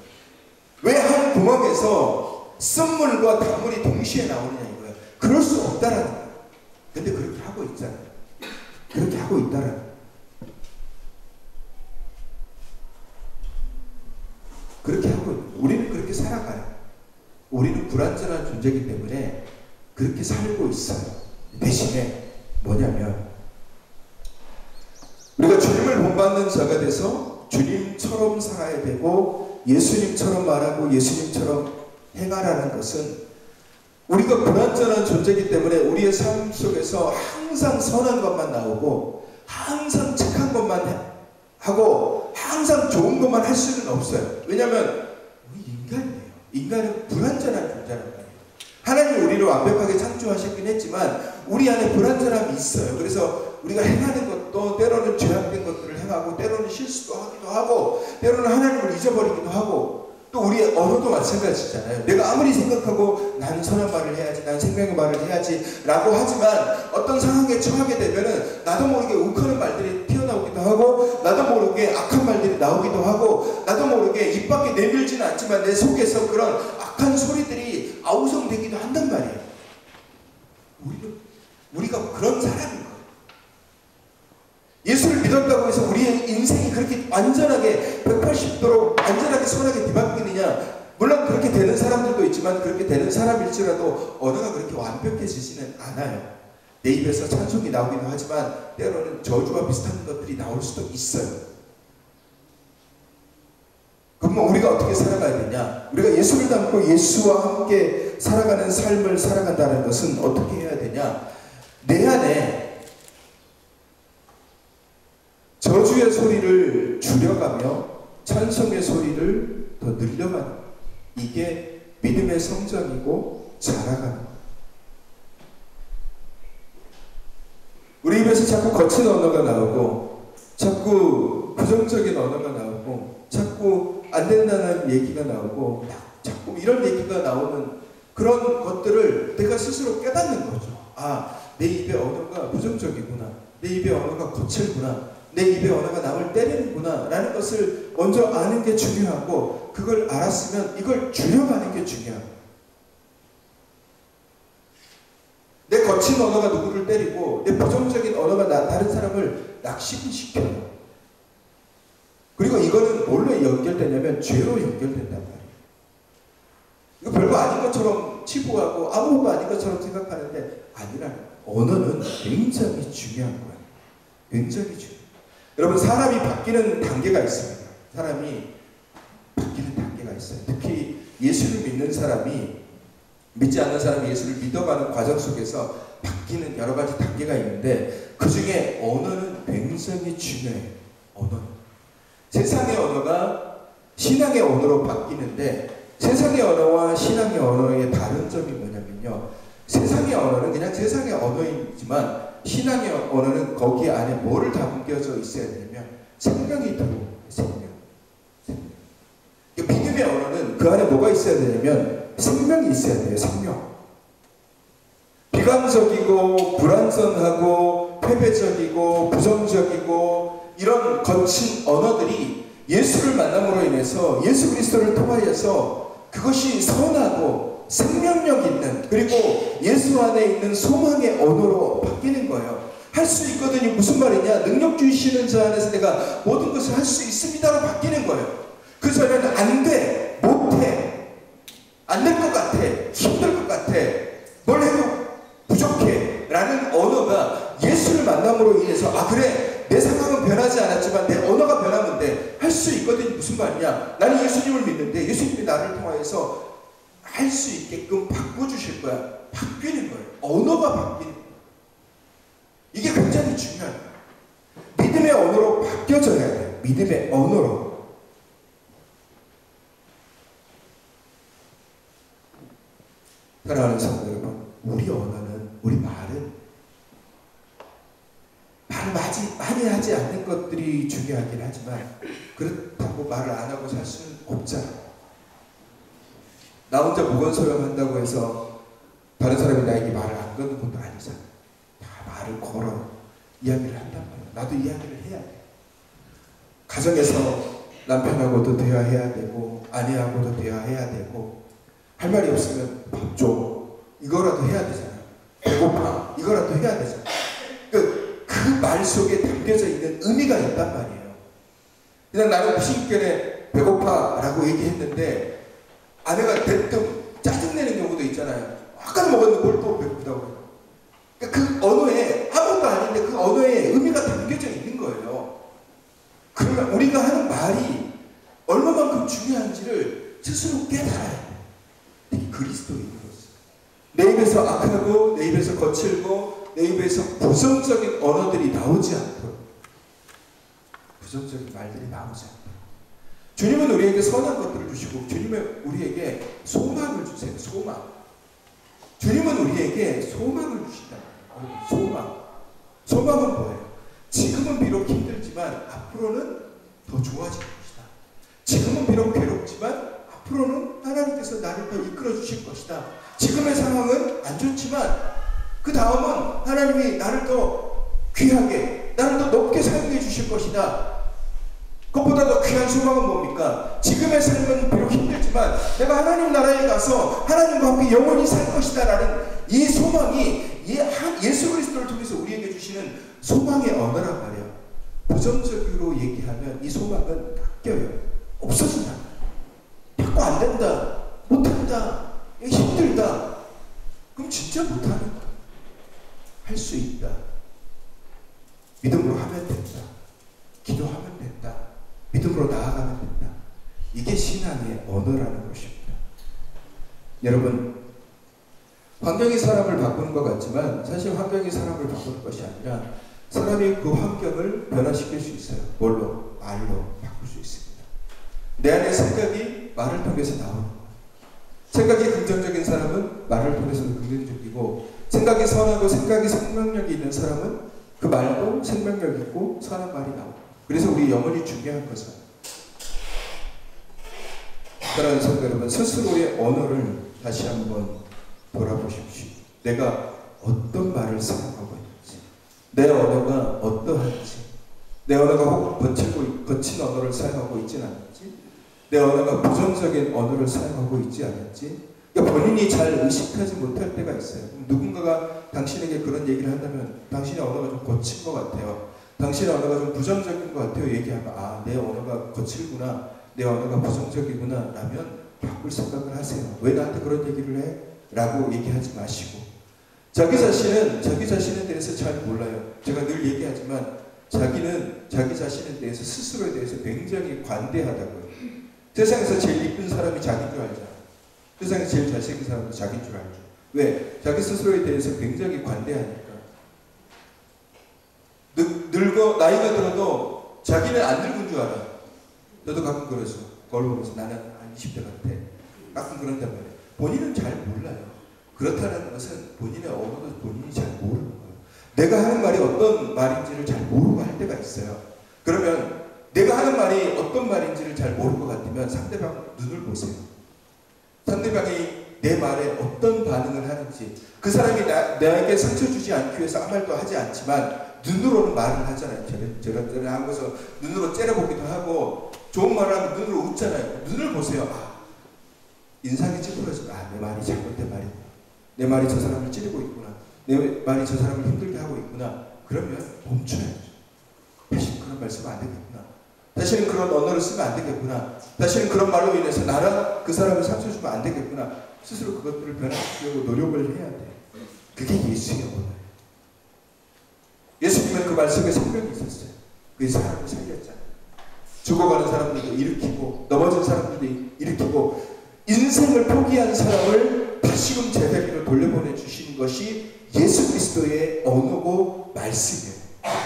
왜 한 구멍에서 쓴물과 단물이 동시에 나오느냐 이거예요. 그럴 수 없다라는 거예요. 근데 그렇게 하고 있잖아요. 그렇게 하고 있다라는 거예요. 그렇게 하고 있는 거예요. 우리는 그렇게 살아가요. 우리는 불완전한 존재이기 때문에 그렇게 살고 있어요. 대신에 뭐냐면 우리가 주님을 본받는 자가 돼서 주님처럼 살아야 되고 예수님처럼 말하고 예수님처럼 행하라는 것은 우리가 불완전한 존재이기 때문에 우리의 삶 속에서 항상 선한 것만 나오고 항상 착한 것만 하고 항상 좋은 것만 할 수는 없어요. 왜냐하면 우리 인간이에요. 인간은 불완전한 존재란 말이에요. 하나님이 우리를 완벽하게 창조하셨긴 했지만 우리 안에 불완전함이 있어요. 그래서 우리가 행하는 것도 때로는 죄악된 것들을 행하고 때로는 실수도 하기도 하고 때로는 하나님을 잊어버리기도 하고 또 우리의 언어도 마찬가지잖아요. 내가 아무리 생각하고 나는 선한 말을 해야지, 나는 생명의 말을 해야지 라고 하지만 어떤 상황에 처하게 되면은 나도 모르게 욱하는 말들이 튀어나오기도 하고 나도 모르게 악한 말들이 나오기도 하고 나도 모르게 입 밖에 내밀지는 않지만 내 속에서 그런 악한 소리들이 아우성되기도 한단 말이에요. 우리가 그런 사람인 거예요. 예수를 믿었다고 해서 우리의 인생이 그렇게 완전하게 180도로 완전하게 선하게 뒤바뀌느냐? 물론 그렇게 되는 사람들도 있지만 그렇게 되는 사람일지라도 언어가 그렇게 완벽해지지는 않아요. 내 입에서 찬송이 나오기도 하지만 때로는 저주와 비슷한 것들이 나올 수도 있어요. 그러면 우리가 어떻게 살아가야 되냐? 우리가 예수를 닮고 예수와 함께 살아가는 삶을 살아간다는 것은 어떻게 해야 되냐? 내 안에 기도의 소리를 줄여가며 찬송의 소리를 더 늘려가는 것. 이게 믿음의 성장이고 자라가는 것. 우리 입에서 자꾸 거친 언어가 나오고 자꾸 부정적인 언어가 나오고 자꾸 안 된다는 얘기가 나오고 자꾸 이런 얘기가 나오는 그런 것들을 내가 스스로 깨닫는 거죠. 아, 내 입의 언어가 부정적이구나. 내 입의 언어가 거칠구나. 내 입의 언어가 남을 때리는구나 라는 것을 먼저 아는 게 중요하고, 그걸 알았으면 이걸 줄여가는 게 중요합니다. 내 거친 언어가 누구를 때리고 내 부정적인 언어가 다른 사람을 낙심시켜요. 그리고 이거는 뭘로 연결되냐면 죄로 연결된단 말이에요. 이거 별거 아닌 것처럼 치부하고 아무것도 아닌 것처럼 생각하는데 아니라는 거예요. 언어는 굉장히 중요한 거예요. 굉장히 중요해요. 여러분, 사람이 바뀌는 단계가 있습니다. 사람이 바뀌는 단계가 있어요. 특히 예수를 믿는 사람이 믿지 않는 사람이 예수를 믿어가는 과정 속에서 바뀌는 여러 가지 단계가 있는데, 그 중에 언어는 굉장히 중요해요. 언어는. 세상의 언어가 신앙의 언어로 바뀌는데, 세상의 언어와 신앙의 언어의 다른 점이 뭐냐면요, 세상의 언어는 그냥 세상의 언어이지만 신앙의 언어는 거기 안에 뭐를 담겨져 있어야 되냐면 생명이 들어오는 생명. 믿음의 언어는 그 안에 뭐가 있어야 되냐면 생명이 있어야 돼요. 생명. 비관적이고 불완전하고 패배적이고 부정적이고 이런 거친 언어들이 예수를 만남으로 인해서 예수 그리스도를 통하여서 그것이 선하고 생명력 있는, 그리고 예수 안에 있는 소망의 언어로 바뀌는 거예요. 할 수 있거든요. 무슨 말이냐? 능력 주시는 자 안에서 내가 모든 것을 할 수 있습니다로 바뀌는 거예요. 그 전에는 안 돼, 못해, 안 될 것 같아, 힘들 것 같아, 뭘 해도 부족해 라는 언어가 예수를 만남으로 인해서 아 그래, 내 상황은 변하지 않았지만 내 언어가 변하면 돼, 할 수 있거든요. 무슨 말이냐? 나는 예수님을 믿는데 예수님이 나를 통하여서 할 수 있게끔 바꿔주실 거야. 바뀌는 거예요. 언어가 바뀌는 거예요. 이게 굉장히 중요한 거예요. 믿음의 언어로 바뀌어져야 돼요. 믿음의 언어로. 사랑하는 성도 여러분, 우리 언어는, 우리 말은 말을 많이 하지 않는 것들이 중요하긴 하지만 그렇다고 말을 안 하고 살 수는 없잖아요. 나 혼자 무건소염한다고 해서 다른 사람이 나에게 말을 안 거는 것도 아니잖아. 다 말을 걸어 이야기를 한단 말이야. 나도 이야기를 해야 돼. 가정에서 남편하고도 대화해야 되고 아내하고도 대화해야 되고, 할 말이 없으면 밥 줘, 이거라도 해야 되잖아. 배고파, 이거라도 해야 되잖아. 그 말 속에 담겨져 있는 의미가 있단 말이에요. 그냥 나는 무심결에 배고파 라고 얘기했는데 아내가 대뜸 짜증내는 경우도 있잖아요. 아까 먹었는데 뭘 또 배고프다고 해요. 그러니까 그 언어에 아무것도 아닌데 그 언어에 의미가 담겨져 있는 거예요. 그러면 우리가 하는 말이 얼마만큼 중요한지를 스스로 깨달아야 돼요. 특히 그리스도인으로서. 내 입에서 악하고 내 입에서 거칠고 내 입에서 부정적인 언어들이 나오지 않도록, 부정적인 말들이 나오지 않도록. 주님은 우리에게 선한 것들을 주시고 주님은 우리에게 소망을 주세요. 소망. 주님은 우리에게 소망을 주신다. 소망. 소망은 뭐예요? 지금은 비록 힘들지만 앞으로는 더 좋아질 것이다. 지금은 비록 괴롭지만 앞으로는 하나님께서 나를 더 이끌어 주실 것이다. 지금의 상황은 안 좋지만 그 다음은 하나님이 나를 더 귀하게, 나를 더 높게 사용해 주실 것이다. 그것보다 더 귀한 소망은 뭡니까? 지금의 삶은 비록 힘들지만 내가 하나님 나라에 가서 하나님과 함께 영원히 살 것이다 라는 이 소망이 예수 그리스도를 통해서 우리에게 주시는 소망의 언어란 말이에요. 부정적으로 얘기하면 이 소망은 바뀌어요. 없어진다. 자꾸 안 된다, 못한다, 힘들다. 그럼 진짜 못하는 거야. 할 수 있다. 믿음으로 하면 된다. 기도하면 된다. 믿음으로 나아가면 된다. 이게 신앙의 언어라는 것입니다. 여러분, 환경이 사람을 바꾸는 것 같지만 사실 환경이 사람을 바꾸는 것이 아니라 사람이 그 환경을 변화시킬 수 있어요. 뭘로? 말로 바꿀 수 있습니다. 내 안에 생각이 말을 통해서 나오는 거예요. 생각이 긍정적인 사람은 말을 통해서 긍정적이고, 생각이 선하고 생각이 생명력이 있는 사람은 그 말도 생명력 있고 선한 말이 나오고. 그래서 우리 영혼이 중요한 것은, 사랑하는 성도 여러분, 스스로의 언어를 다시 한번 돌아보십시오. 내가 어떤 말을 사용하고 있는지, 내 언어가 어떠한지, 내 언어가 혹 거친 언어를 사용하고 있지는 않는지, 내 언어가 부정적인 언어를 사용하고 있지 않는지, 그러니까 본인이 잘 의식하지 못할 때가 있어요. 누군가가 당신에게 그런 얘기를 한다면, 당신의 언어가 좀 거친 것 같아요, 당신의 언어가 좀 부정적인 것 같아요 얘기하면, 아, 내 언어가 거칠구나, 내 언어가 부정적이구나 라면 바꿀 생각을 하세요. 왜 나한테 그런 얘기를 해? 라고 얘기하지 마시고, 자기 자신에 대해서 잘 몰라요. 제가 늘 얘기하지만 자기는 자기 자신에 대해서, 스스로에 대해서 굉장히 관대하다고요. 세상에서 제일 이쁜 사람이 자기인 줄 알잖아. 세상에서 제일 잘생긴 사람도 자기인 줄 알죠. 왜? 자기 스스로에 대해서 굉장히 관대하니까. 나이가 들어도 자기는 안 늙은 줄 알아. 저도 가끔 그러죠. 거울 보면서 나는 한 20대 같아. 가끔 그런단 말이에요. 본인은 잘 몰라요. 그렇다는 것은 본인의 언어도 본인이 잘 모르는 거예요. 내가 하는 말이 어떤 말인지를 잘 모르고 할 때가 있어요. 그러면 내가 하는 말이 어떤 말인지를 잘 모를 것 같으면 상대방 눈을 보세요. 상대방이 내 말에 어떤 반응을 하는지. 그 사람이 나에게 상처 주지 않기 위해서 아무 말도 하지 않지만 눈으로는 말을 하잖아요. 저런 하고서 눈으로 째려보기도 하고, 좋은 말을 하면 눈으로 웃잖아요. 눈을 보세요. 아, 인상이 찌푸려지면, 아, 내 말이 잘못된 말이구나, 내 말이 저 사람을 찌르고 있구나, 내 말이 저 사람을 힘들게 하고 있구나. 그러면 멈춰야죠. 다시는 그런 말 쓰면 안 되겠구나, 다시는 그런 언어를 쓰면 안 되겠구나, 다시는 그런 말로 인해서 나랑 그 사람을 상처 주면 안 되겠구나. 스스로 그것들을 변화시키려고 노력을 해야 돼요. 그게 예수의 언어예요. 예수님은 그 말 속에 생명이 있었어요. 그 사람을 살렸잖아요. 죽어가는 사람들도 일으키고, 넘어진 사람들도 일으키고, 인생을 포기한 사람을 다시금 제자리로 돌려보내 주시는 것이 예수 그리스도의 언어고 말씀이에요.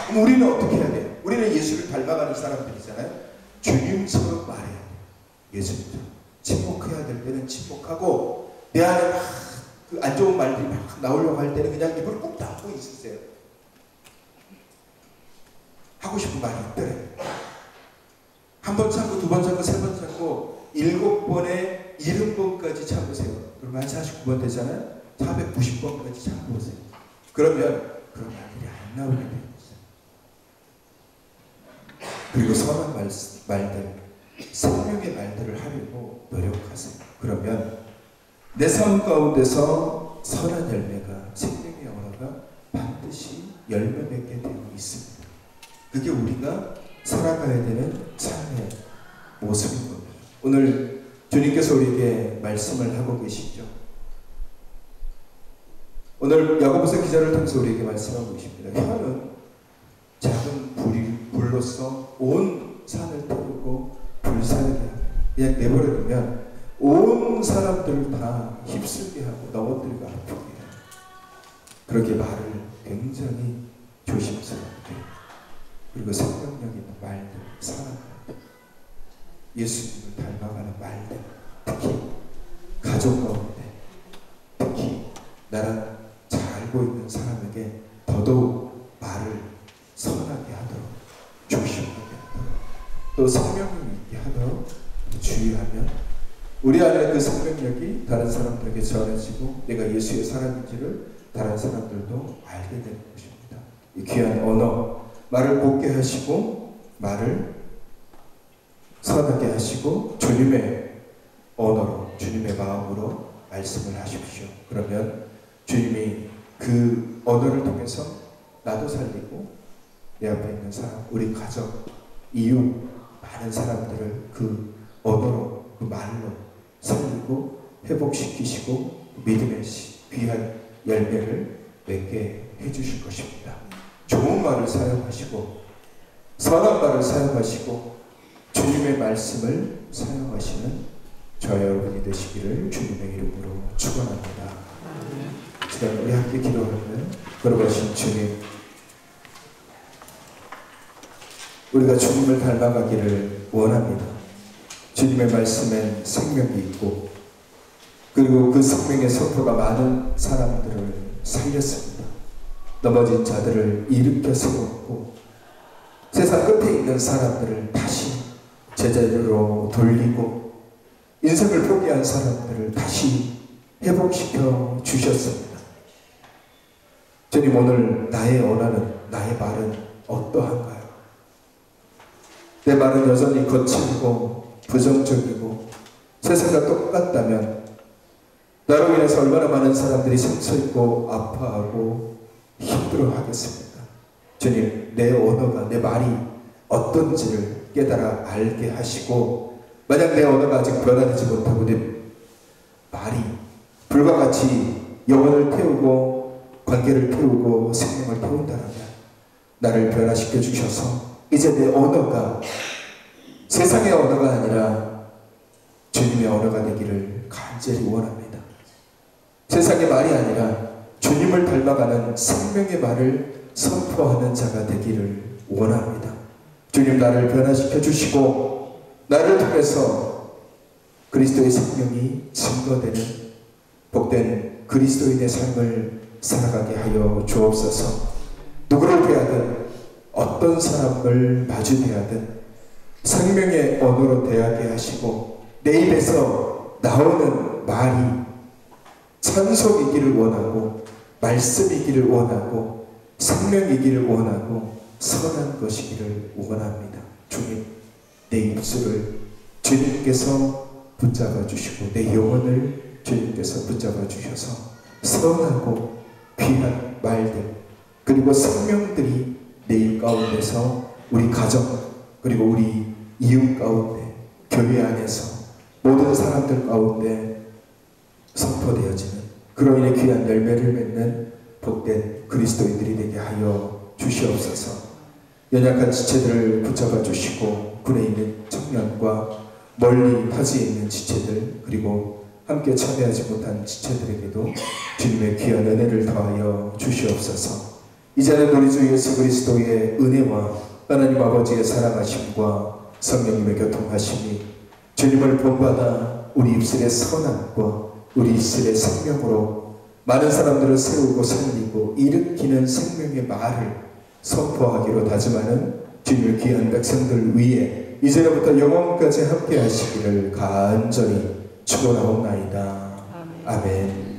그럼 우리는 어떻게 해야 돼요? 우리는 예수를 닮아가는 사람들이잖아요. 주님처럼 말해야 돼요. 예수님처럼. 침묵해야 될 때는 침묵하고, 내 안에 막 그 안 좋은 말들이 막 나오려고 할 때는 그냥 입을 꾹 닫고 있으세요. 하고 싶은 말이 있더래. 한 번 참고, 두 번 참고, 세 번 참고, 7번에 70번까지 참으세요. 그러면 한 49번 되잖아요. 490번까지 참으세요. 그러면 그런 말들이 안 나오게 돼요. 그리고 선한 말들, 생명의 말들을 하려고 노력하세요. 그러면 내 삶 가운데서 선한 열매가, 생명의 언어가 반드시 열매 맺게 되어 있습니다. 그게 우리가 살아가야 되는 삶의 모습인 겁니다. 오늘 주님께서 우리에게 말씀을 하고 계시죠. 오늘 야고보서 기자를 통해서 우리에게 말씀하고 계십니다. 혀는 작은 불로서 온 산을 태우고 불사르게 합니다. 그냥 내버려두면 온 사람들을 다 휩쓸게 하고 넘어뜨리고 아프게 해요. 그렇게 말을 굉장히 조심스럽게, 그리고 생명력 있는 말들, 사랑하는 예수님을 닮아가는 말들, 특히 가족 가운데, 특히 나랑 잘 알고 있는 사람에게 더더욱 말을 선하게 하도록, 조심하게 하도록, 또 생명력 있게 하도록 주의하면 우리 안에 그 생명력이 다른 사람들에게 전해지고 내가 예수의 사람인지를 다른 사람들도 알게 되는 것입니다. 이 귀한 언어, 말을 곱게 하시고 말을 선하게 하시고 주님의 언어로, 주님의 마음으로 말씀을 하십시오. 그러면 주님이 그 언어를 통해서 나도 살리고 내 앞에 있는 사람, 우리 가족, 이웃, 많은 사람들을 그 언어로, 그 말로 살리고 회복시키시고 믿음의 귀한 열매를 맺게 해주실 것입니다. 좋은 말을 사용하시고 선한 말을 사용하시고 주님의 말씀을 사용하시는 저와 여러분이 되시기를 주님의 이름으로 축원합니다. 지금 우리 함께 기도하면 걸어가신 주님, 우리가 주님을 닮아가기를 원합니다. 주님의 말씀엔 생명이 있고 그리고 그 생명의 선포가 많은 사람들을 살렸습니다. 넘어진 자들을 일으켜 세웠고 세상 끝에 있는 사람들을 다시 제자리로 돌리고 인생을 포기한 사람들을 다시 회복시켜 주셨습니다. 주님, 오늘 나의 원하는, 나의 말은 어떠한가요? 내 말은 여전히 거칠고 부정적이고 세상과 똑같다면 나로 인해서 얼마나 많은 사람들이 상처입고 아파하고 힘들어하겠습니까? 주님, 내 언어가, 내 말이 어떤지를 깨달아 알게 하시고 만약 내 언어가 아직 변화되지 못하고 내 말이 불과 같이 영혼을 태우고 관계를 태우고 생명을 태운다면 나를 변화시켜 주셔서 이제 내 언어가 세상의 언어가 아니라 주님의 언어가 되기를 간절히 원합니다. 세상의 말이 아니라 주님을 닮아가는 생명의 말을 선포하는 자가 되기를 원합니다. 주님, 나를 변화시켜 주시고 나를 통해서 그리스도의 생명이 증거되는 복된 그리스도인의 삶을 살아가게 하여 주옵소서. 누구를 대하든 어떤 사람을 마주 대하든 생명의 언어로 대하게 하시고 내 입에서 나오는 말이 찬송이기를 원하고 말씀이기를 원하고 생명이기를 원하고 선한 것이기를 원합니다. 주님, 내 입술을 주님께서 붙잡아 주시고 내 영혼을 주님께서 붙잡아 주셔서 선하고 귀한 말들 그리고 생명들이 내 입 가운데서 우리 가정 그리고 우리 이웃 가운데 교회 안에서 모든 사람들 가운데 선포되어지는 그로 인해 귀한 열매를 맺는 복된 그리스도인들이 되게 하여 주시옵소서. 연약한 지체들을 붙잡아 주시고 굴에 있는 청년과 멀리 타지에 있는 지체들 그리고 함께 참여하지 못한 지체들에게도 주님의 귀한 은혜를 더하여 주시옵소서. 이제는 우리 주 예수 그리스도의 은혜와 하나님 아버지의 사랑하심과 성령님의 교통하심이 주님을 본받아 우리 입술의 선함과 우리 입술의 생명으로 많은 사람들을 세우고 살리고 일으키는 생명의 말을 선포하기로 다짐하는 주님의 귀한 백성들 위에 이제부터 영원까지 함께 하시기를 간절히 축원하옵나이다. 아멘.